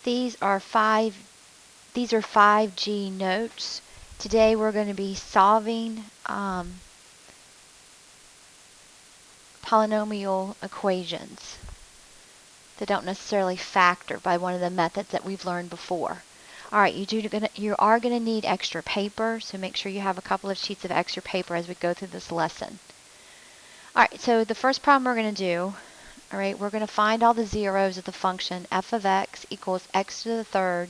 These are 5G notes. Today we're going to be solving polynomial equations that don't necessarily factor by one of the methods that we've learned before. Alright, you are going to need extra paper, so make sure you have a couple of sheets of extra paper as we go through this lesson. Alright, so the first problem we're going to do, alright, we're going to find all the zeros of the function f of x equals x to the third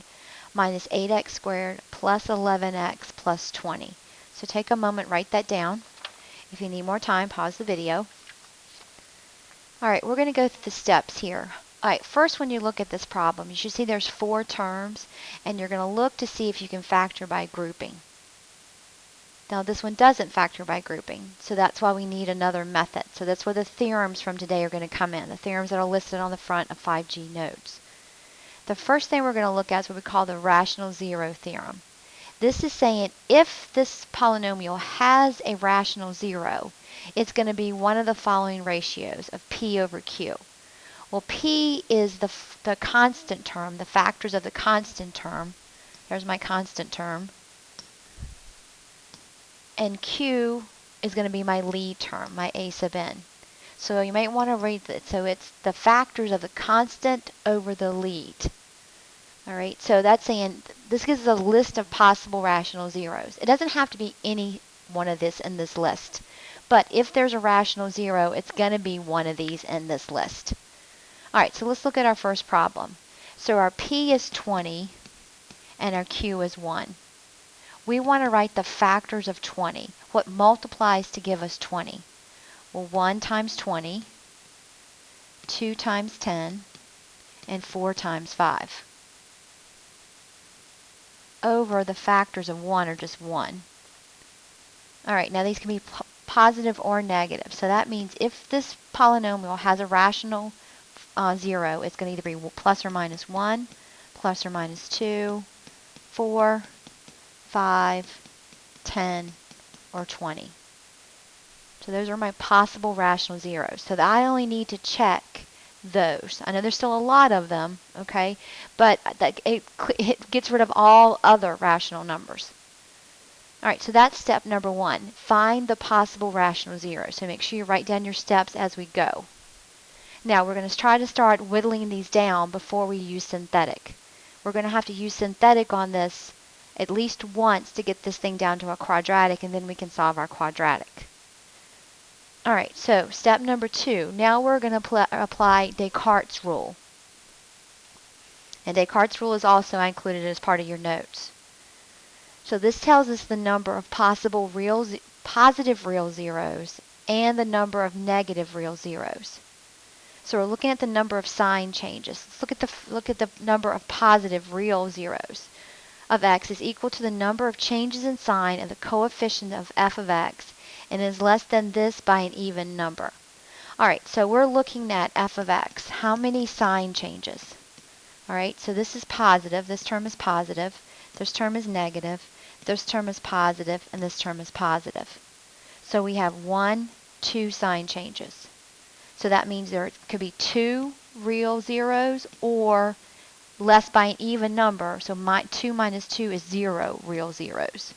minus 8x squared plus 11x plus 20. So take a moment, write that down. If you need more time, pause the video. Alright, we're going to go through the steps here. Alright, first when you look at this problem, you should see there's 4 terms, and you're going to look to see if you can factor by grouping. Now this one doesn't factor by grouping, so that's why we need another method. So that's where the theorems from today are going to come in, the theorems that are listed on the front of 5G notes. The first thing we're going to look at is what we call the rational zero theorem. This is saying if this polynomial has a rational zero, it's going to be one of the following ratios of p over q. Well, p is the constant term, the factors of the constant term. There's my constant term. And q is going to be my lead term, my a sub n. So you might want to read that. So it's the factors of the constant over the lead. Alright, so that's saying this gives us a list of possible rational zeros. It doesn't have to be any one of this in this list. But if there's a rational zero, it's going to be one of these in this list. Alright, so let's look at our first problem. So our p is 20 and our q is 1. We want to write the factors of 20. What multiplies to give us 20? Well, 1 times 20, 2 times 10, and 4 times 5. Over the factors of 1 are just 1. Alright, now these can be positive or negative. So that means if this polynomial has a rational zero, it's going to either be plus or minus 1, plus or minus 2, 4, 5, 10, or 20. So those are my possible rational zeros. So that I only need to check those. I know there's still a lot of them, okay, but it gets rid of all other rational numbers. Alright, so that's step number 1. Find the possible rational zeros. So make sure you write down your steps as we go. Now we're going to try to start whittling these down before we use synthetic. We're going to have to use synthetic on this at least once to get this thing down to a quadratic, and then we can solve our quadratic. Alright, so step number 2. Now we're going to apply Descartes' rule. And Descartes' rule is also included as part of your notes. So this tells us the number of possible positive real zeros and the number of negative real zeros. So we're looking at the number of sign changes. Let's look at the number of positive real zeros of x is equal to the number of changes in sign of the coefficient of f of x, and is less than this by an even number. Alright, so we're looking at f of x. How many sign changes? Alright, so this is positive, this term is positive, this term is negative, this term is positive, and this term is positive. So we have 1, 2 sign changes. So that means there could be 2 real zeros or less by an even number. So 2 minus 2 is 0 real zeros.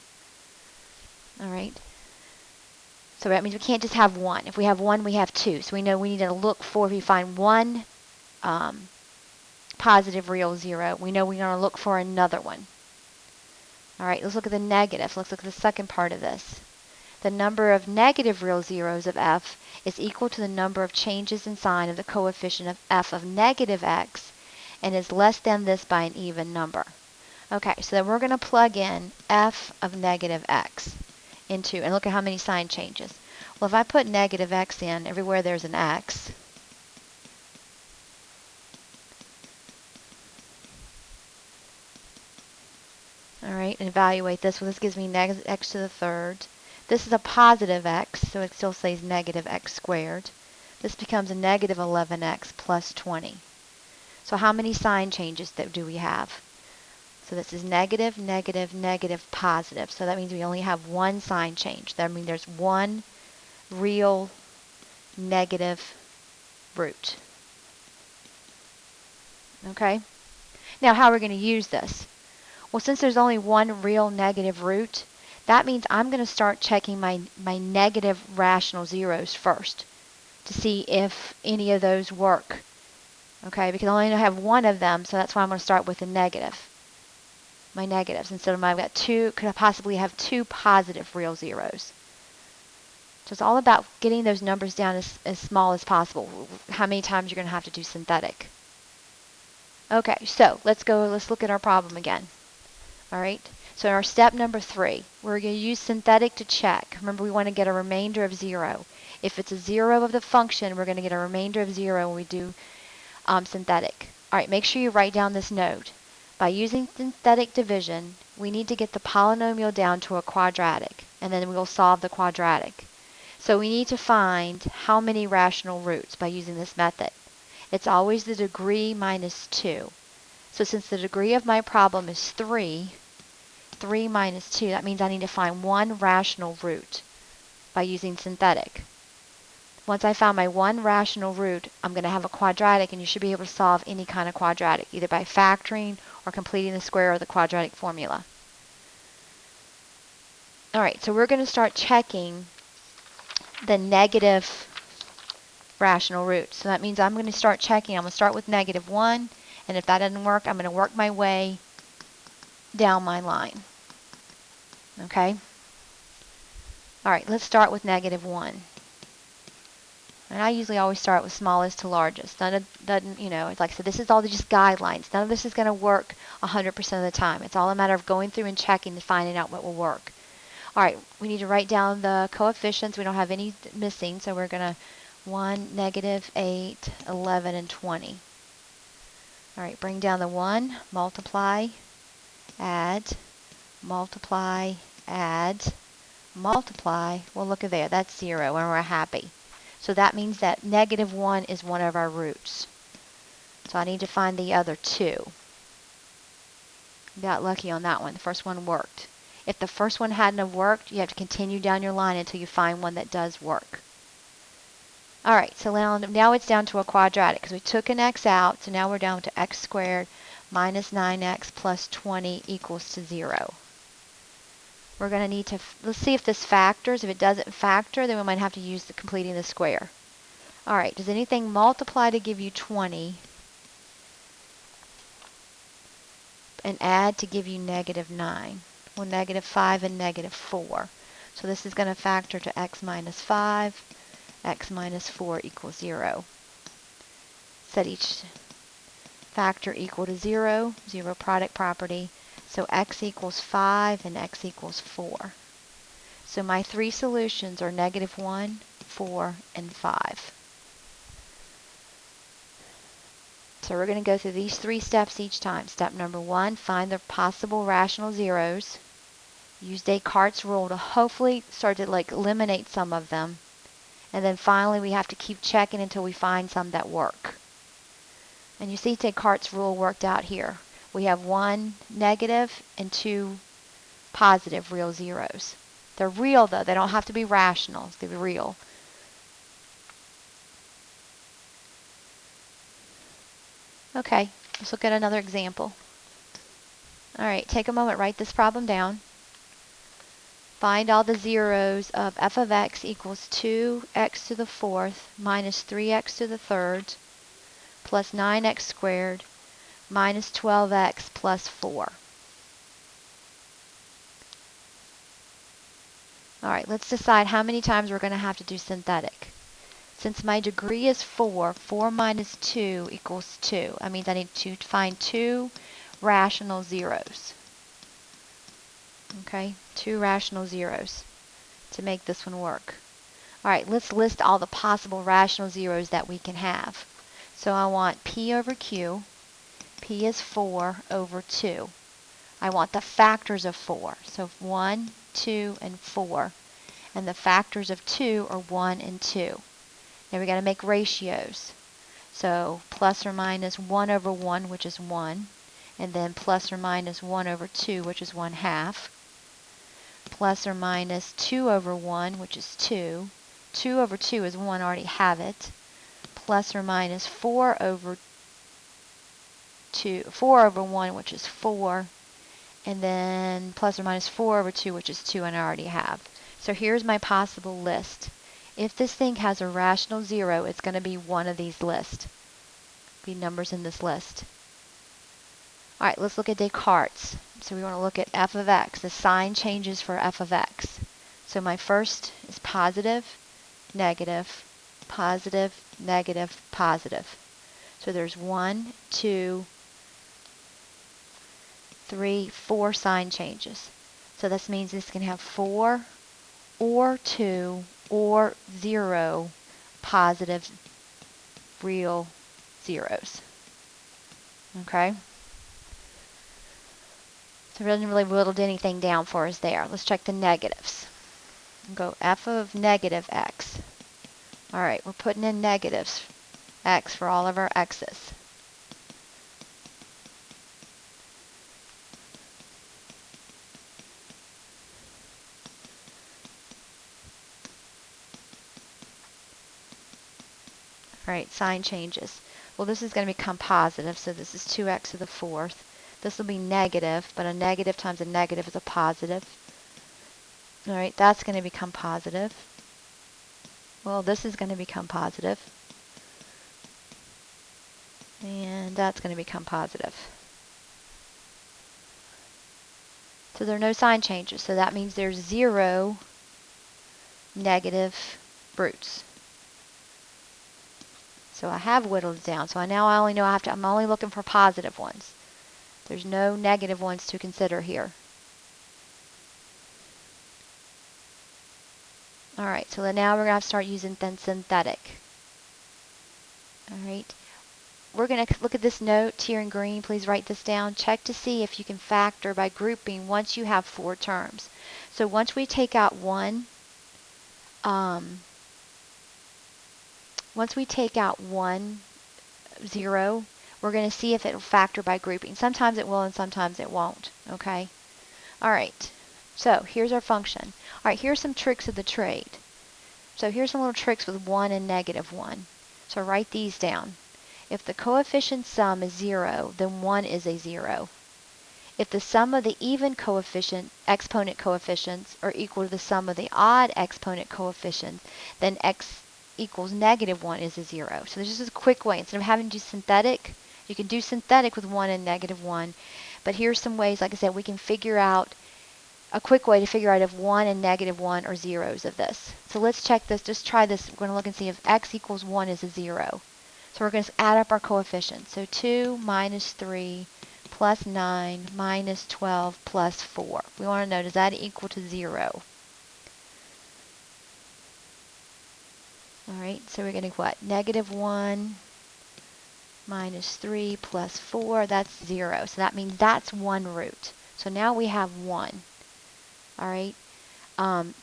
Alright. So that means we can't just have 1. If we have 1, we have 2. So we know we need to look for, if we find 1 positive real zero, we know we're going to look for another one. Alright, let's look at the negative. Let's look at the second part of this. The number of negative real zeros of f is equal to the number of changes in sign of the coefficient of f of negative x, and is less than this by an even number. Okay, so then we're going to plug in f of negative x into, and look at how many sign changes. Well, if I put negative x in everywhere there's an x, alright, and evaluate this. Well, this gives me negative x to the third. This is a positive x, so it still says negative x squared. This becomes a negative 11x plus 20. So how many sign changes do we have? So this is negative, negative, negative, positive. So that means we only have one sign change. That means there's one real negative root. Okay? Now, how are we going to use this? Well, since there's only one real negative root, that means I'm going to start checking my negative rational zeros first to see if any of those work. Okay, because I only have one of them, so that's why I'm going to start with a negative. My negatives, instead of I've got two, could I possibly have two positive real zeros. So it's all about getting those numbers down as small as possible. How many times you're going to have to do synthetic. Okay, so let's look at our problem again. All right, so in our step number 3, we're going to use synthetic to check. Remember, we want to get a remainder of 0. If it's a 0 of the function, we're going to get a remainder of 0 when we do synthetic. All right, make sure you write down this note. By using synthetic division, we need to get the polynomial down to a quadratic, and then we will solve the quadratic. So we need to find how many rational roots by using this method. It's always the degree minus 2. So since the degree of my problem is 3 minus 2, that means I need to find one rational root by using synthetic. Once I found my one rational root, I'm going to have a quadratic, and you should be able to solve any kind of quadratic, either by factoring or completing the square of the quadratic formula. All right, so we're going to start checking the negative rational roots. So that means I'm going to start checking. I'm going to start with -1, and if that doesn't work, I'm going to work my way down my line. Okay? All right, let's start with -1. And I usually always start with smallest to largest. Doesn't, like I said, this is all just guidelines. None of this is going to work 100% of the time. It's all a matter of going through and checking and finding out what will work. All right, we need to write down the coefficients. We don't have any missing, so we're going to 1, -8, 11, and 20. All right, bring down the 1, multiply, add, multiply, add, multiply. Well, look at there. That's 0, and we're happy. So that means that -1 is one of our roots. So I need to find the other 2. Got lucky on that one. The first one worked. If the first one hadn't have worked, you have to continue down your line until you find one that does work. All right, so now it's down to a quadratic because we took an x out, so now we're down to x squared minus 9x plus 20 equals to 0. We're going to need to, let's see if this factors. If it doesn't factor, then we might have to use the completing the square. All right, does anything multiply to give you 20 and add to give you -9? Well, -5 and -4. So this is going to factor to x minus 5, x minus 4 equals 0. Set each factor equal to 0, 0 product property. So x equals 5 and x equals 4. So my 3 solutions are -1, 4, and 5. So we're going to go through these 3 steps each time. Step number 1, find the possible rational zeros. Use Descartes' rule to hopefully start to eliminate some of them. And then finally we have to keep checking until we find some that work. And you see Descartes' rule worked out here. We have 1 negative and 2 positive real zeros. They're real though, they don't have to be rational, they're real. Okay, let's look at another example. All right, take a moment, write this problem down. Find all the zeros of f of x equals 2x to the 4th minus 3x to the 3rd plus 9x squared minus 12x plus 4. All right, let's decide how many times we're going to have to do synthetic. Since my degree is 4, 4 minus 2 equals 2. That means I need to find 2 rational zeros. Okay, 2 rational zeros to make this one work. All right, let's list all the possible rational zeros that we can have. So I want p over q. P is 4 over 2. I want the factors of 4. So 1, 2, and 4. And the factors of 2 are 1 and 2. Now we got to make ratios. So plus or minus 1 over 1, which is 1. And then plus or minus 1 over 2, which is 1/2. Plus or minus 2 over 1, which is 2. 2 over 2 is 1, already have it. Plus or minus 4 over 4 over 1, which is 4, and then plus or minus 4 over 2, which is 2, and I already have. So here's my possible list. If this thing has a rational 0, it's going to be one of these lists. Be numbers in this list. All right, let's look at Descartes. So we want to look at f of x, the sign changes for f of x. So my first is positive, negative, positive, negative, positive. So there's 1, 2, 3, 4 sign changes. So this means this can have 4 or 2 or 0 positive real zeros. Okay? So it doesn't really whittled anything down for us there. Let's check the negatives. Go f of negative x. All right, we're putting in negatives x for all of our x's. All right, sign changes. Well, this is going to become positive, so this is 2x to the 4th. This will be negative, but a negative times a negative is a positive. All right, that's going to become positive. Well, this is going to become positive. And that's going to become positive. So there are no sign changes, so that means there's 0 negative roots. So I have whittled it down. So I only know I'm only looking for positive ones. There's no negative ones to consider here. All right, so now we're going to have to start using synthetic. All right, we're going to look at this note here in green. Please write this down. Check to see if you can factor by grouping once you have 4 terms. So once we take out one 0, we're going to see if it will factor by grouping. Sometimes it will and sometimes it won't. Okay? All right. So here's our function. All right, here's some tricks of the trade. So here's some little tricks with 1 and negative 1. So write these down. If the coefficient sum is 0, then 1 is a 0. If the sum of the even exponent coefficients are equal to the sum of the odd exponent coefficients, then x equals negative 1 is a 0. So this is a quick way. Instead of having to do synthetic, you can do synthetic with 1 and negative 1. But here's some ways, like I said, we can figure out a quick way to figure out if 1 and negative 1 are zeros of this. So let's check this. Just try this. We're going to look and see if x equals 1 is a 0. So we're going to add up our coefficients. So 2 minus 3 plus 9 minus 12 plus 4. We want to know, does that equal to 0? All right, so we're getting what? Negative 1 minus 3 plus 4, that's 0. So that means that's one root. So now we have 1. All right,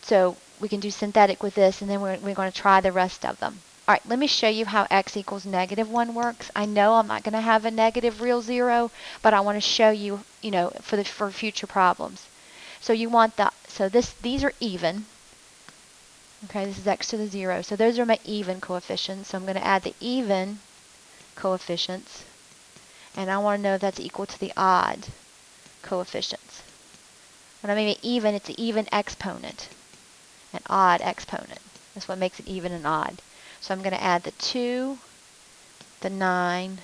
so we can do synthetic with this, and then we're going to try the rest of them. All right, let me show you how x equals negative 1 works. I know I'm not going to have a negative real 0, but I want to show you, for future problems. So you want these are even. Okay, this is x to the 0. So those are my even coefficients. So I'm going to add the even coefficients, and I want to know if that's equal to the odd coefficients. When I mean even, it's an even exponent, an odd exponent. That's what makes it even and odd. So I'm going to add the 2, the 9,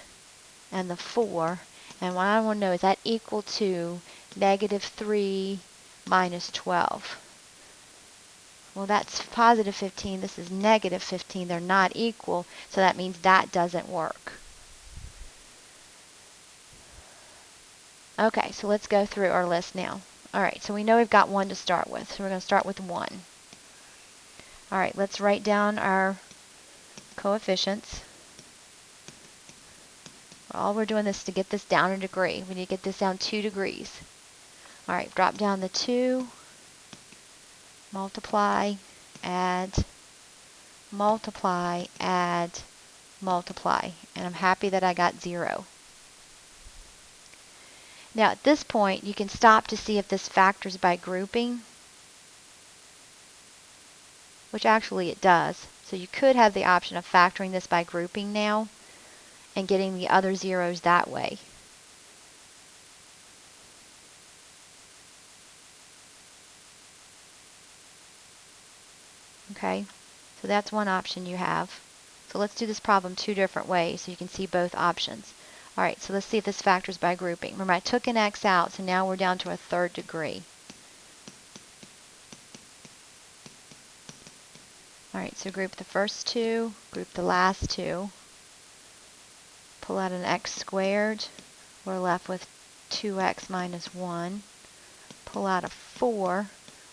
and the 4. And what I want to know is that equal to negative 3 minus 12. Well, that's positive 15. This is negative 15. They're not equal, so that means that doesn't work. Okay, so let's go through our list now. All right, so we know we've got 1 to start with, so we're going to start with 1. All right, let's write down our coefficients. All we're doing is to get this down a degree. We need to get this down 2 degrees. All right, drop down the 2, multiply, add, multiply, add, multiply. And I'm happy that I got 0. Now at this point, you can stop to see if this factors by grouping, which actually it does. So you could have the option of factoring this by grouping now and getting the other zeros that way. Okay, so that's one option you have. So let's do this problem two different ways so you can see both options. All right, so let's see if this factors by grouping. Remember, I took an x out, so now we're down to a third degree. All right, so group the first two, group the last two. Pull out an x squared. We're left with 2x minus 1. Pull out a 4.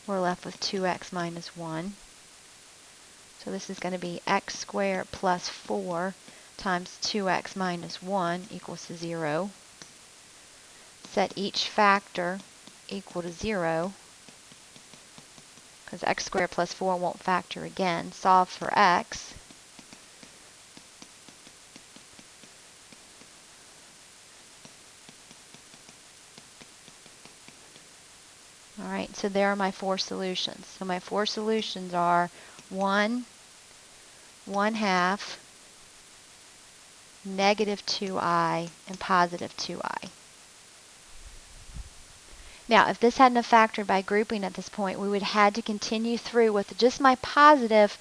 We're left with 2x minus 1. So this is going to be x squared plus 4 times 2x minus 1 equals to 0. Set each factor equal to 0, because x squared plus 4 won't factor again. Solve for x. All right, so there are my four solutions. So my four solutions are 1, 1/2, negative 2i, and positive 2i. Now, if this hadn't have factored by grouping at this point, we would have had to continue through with just my positive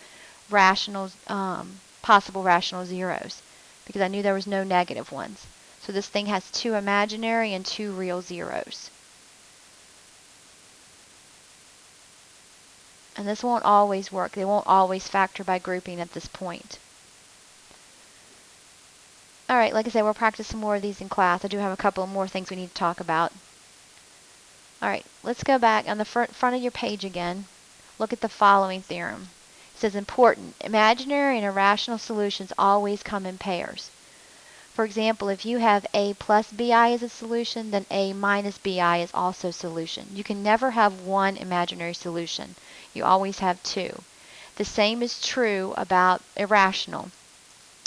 rational, possible rational zeros, because I knew there was no negative ones. So this thing has two imaginary and two real zeros. And this won't always work. They won't always factor by grouping at this point. All right, like I said, we'll practice some more of these in class. I do have a couple more things we need to talk about. All right, let's go back on the front of your page again. Look at the following theorem. It says, important, imaginary and irrational solutions always come in pairs. For example, if you have a plus bi as a solution, then a minus bi is also a solution. You can never have one imaginary solution. You always have two. The same is true about irrational.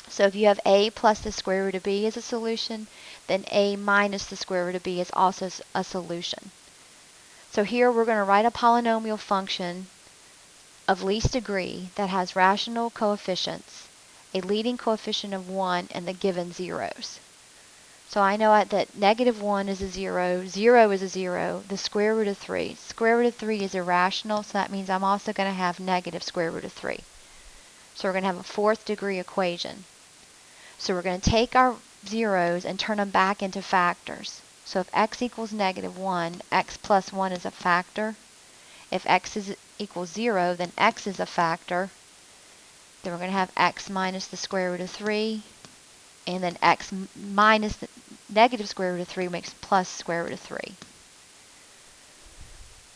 So if you have a plus the square root of b as a solution, then a minus the square root of b is also a solution. So here we're going to write a polynomial function of least degree that has rational coefficients, a leading coefficient of 1, and the given zeros. So I know that negative 1 is a 0, 0 is a 0, the square root of 3. Square root of 3 is irrational, so that means I'm also going to have negative square root of 3. So we're going to have a fourth degree equation. So we're going to take our zeros and turn them back into factors. So if x equals negative 1, x plus 1 is a factor. If x equals 0, then x is a factor. Then we're going to have x minus the square root of 3, and then x minus the negative square root of 3 makes plus square root of 3.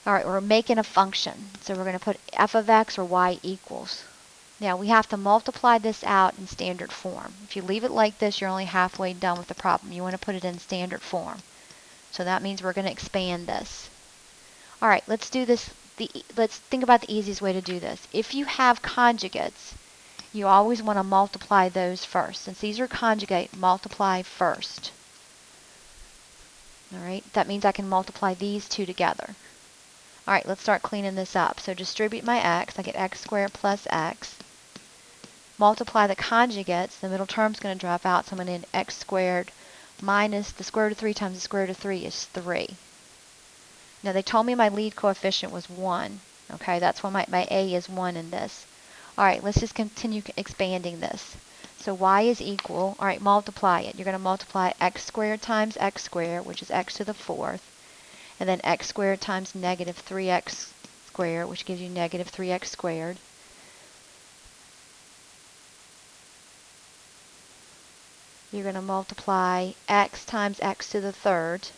All right, we're making a function. So we're going to put f of x or y equals. Now we have to multiply this out in standard form. If you leave it like this, you're only halfway done with the problem. You want to put it in standard form. So that means we're going to expand this. All right, let's do this. Let's think about the easiest way to do this. If you have conjugates, you always want to multiply those first. Since these are conjugate, multiply first. All right, that means I can multiply these two together. All right, let's start cleaning this up. So distribute my x. I get x squared plus x. Multiply the conjugates. The middle term's going to drop out, so I'm going to x squared minus the square root of 3 times the square root of 3 is 3. Now they told me my lead coefficient was 1. Okay, that's why my a is 1 in this. All right, let's just continue expanding this. So y is equal, all right, multiply it. You're going to multiply x squared times x squared, which is x to the 4th, and then x squared times negative 3x squared, which gives you negative 3x squared. You're going to multiply x times x to the 3rd,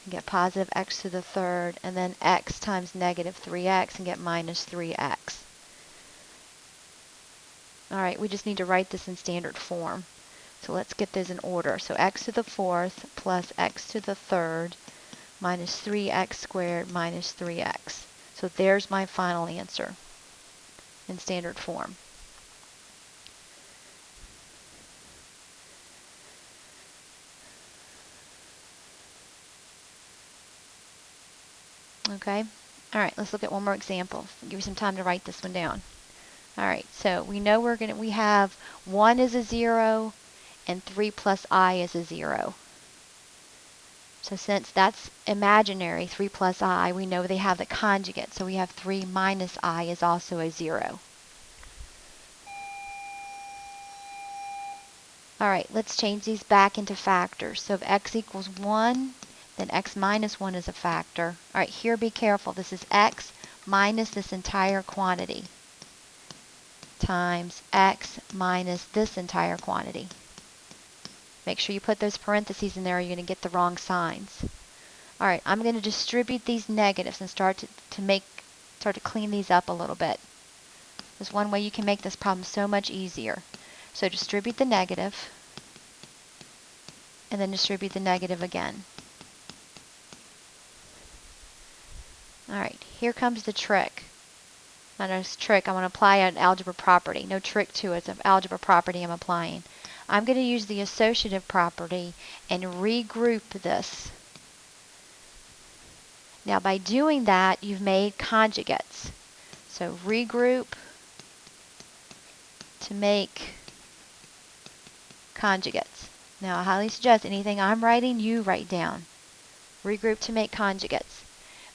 and get positive x to the 3rd, and then x times negative 3x and get minus 3x. All right, we just need to write this in standard form. So let's get those in order. So x to the 4th plus x to the 3rd minus 3x squared minus 3x. So there's my final answer in standard form. Okay, all right, let's look at one more example. I'll give you some time to write this one down. All right, so we know we have 1 is a 0 and 3 plus I is a 0. So since that's imaginary, 3 plus I, we know they have the conjugate. So we have 3 minus I is also a 0. All right, let's change these back into factors. So if x equals 1, then x minus 1 is a factor. All right, here be careful. This is x minus this entire quantity times x minus this entire quantity. Make sure you put those parentheses in there or you're going to get the wrong signs. All right, I'm going to distribute these negatives and start to clean these up a little bit. There's one way you can make this problem so much easier. So distribute the negative, and then distribute the negative again. All right, here comes the trick. Not a trick, I'm going to apply an algebra property. No trick to it, it's an algebra property I'm applying. I'm going to use the associative property and regroup this. Now by doing that, you've made conjugates. So regroup to make conjugates. Now I highly suggest anything I'm writing, you write down. Regroup to make conjugates.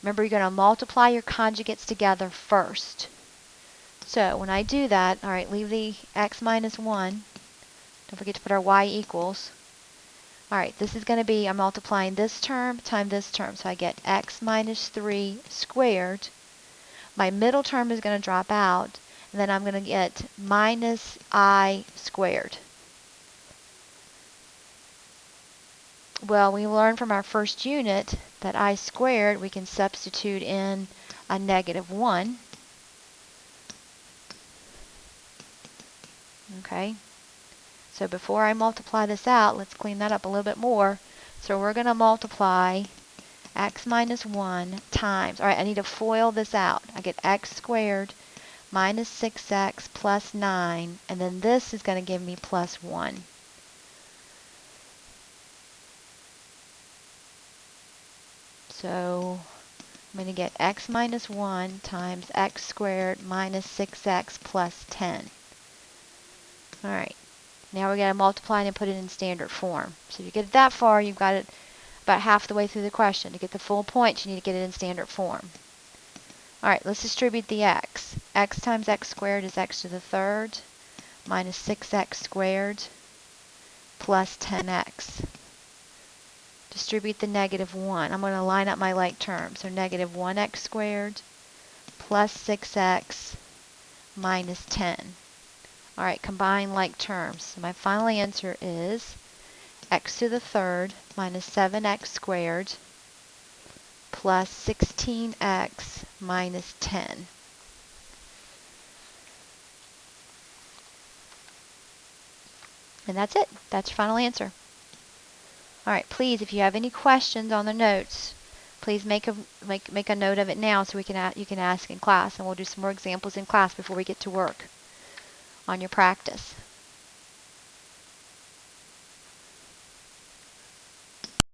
Remember, you're going to multiply your conjugates together first. So when I do that, all right, leave the x minus 1. Don't forget to put our y equals. All right, this is going to be, I'm multiplying this term times this term. So I get x minus 3 squared. My middle term is going to drop out. And then I'm going to get minus I squared. Well, we learned from our first unit that I squared, we can substitute in a negative 1. Okay, so before I multiply this out, let's clean that up a little bit more. So we're going to multiply x minus 1 times, all right, I need to FOIL this out. I get x squared minus 6x plus 9, and then this is going to give me plus 1. So I'm going to get x minus 1 times x squared minus 6x plus 10. All right, now we're going to multiply and put it in standard form. So if you get it that far, you've got it about half the way through the question. To get the full points, you need to get it in standard form. All right, let's distribute the x. X times x squared is x to the third minus 6x squared plus 10x. Distribute the negative 1. I'm going to line up my like terms. So negative 1x squared plus 6x minus 10. All right, combine like terms. So my final answer is x to the third minus 7x squared plus 16x minus 10. And that's it. That's your final answer. All right, please, if you have any questions on the notes, please make a note of it now so you can ask in class, and we'll do some more examples in class before we get to work on your practice.